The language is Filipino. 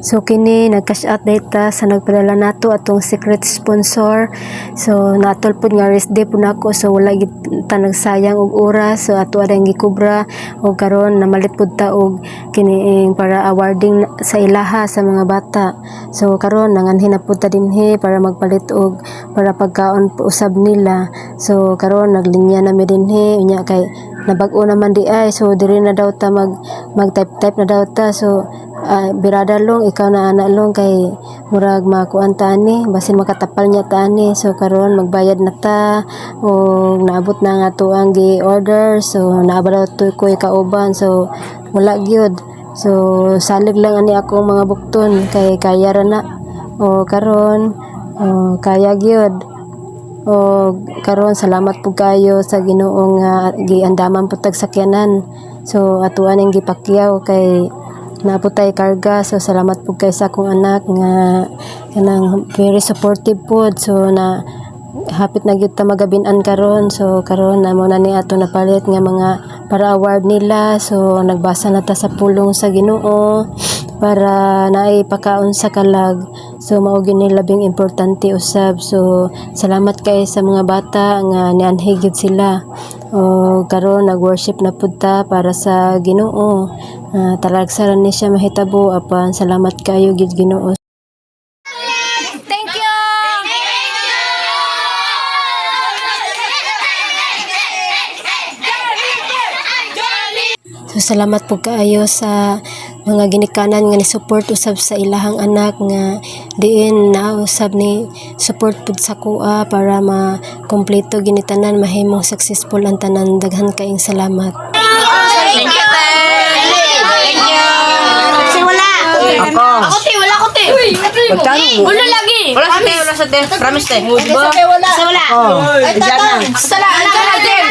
So kini nag-cash out data sa nagpadala nato atong secret sponsor. So natol pud nga rest day pud nako, so wala gid ta nagsayang og oras. So ato adang gikubra og karon namalit pud ta og kini para awarding sa ilaha sa mga bata. So karon nanganhin na pud ta dinhi para magpalit og para pagkaon usab nila. So karon naglinya na mi dinhi unya kay nabag-o naman di ay, so diri na daw ta mag type na daw ta. So birada long ikaw na ana long kay murag makuan ta ani basin makatapal niya ta ani. So karon magbayad na ta o naabot na nga to ang gi-order. So naabot to ko kauban, so wala gyud. So salig lang ani ako mga bukton kay kaya ra na o karon kaya gyud. O karon salamat po kayo sa Ginoo nga giandaman po tag sakyanan. So atuan ang gipakyaw kay naputay karga. So salamat po kay sa akong anak nga kanang very supportive po. So na hapit na gyud ta magabinan karon. So karon na mo na ni ato napalit nga mga para award nila. So nagbasa na ta sa pulong sa Ginoo para naipakaon sa kalag. So mao gini labing importante usab. So salamat kay sa mga bata nga nianhigid sila. O karon nag-worship na pud ta para sa Ginoo. Talagsaran ni siya mahitabo apan salamat kayo gid Ginoo. Thank you. So salamat po kaayo sa mga ginikanan nga ni support usab sa ilahang anak nga diin na usab ni support pud sa kuha para ma-kompleto ginitanan mahimong successful ang tanan. Daghan kaayong salamat. Thank you. Thank you. Si wala. Ako. Ako te, wala ko te. Magkano mo? Wala lagi. Wala sa te. Promise te. Sa wala. Oh, Ay, diyan na. Sala, ala ka na, Jen.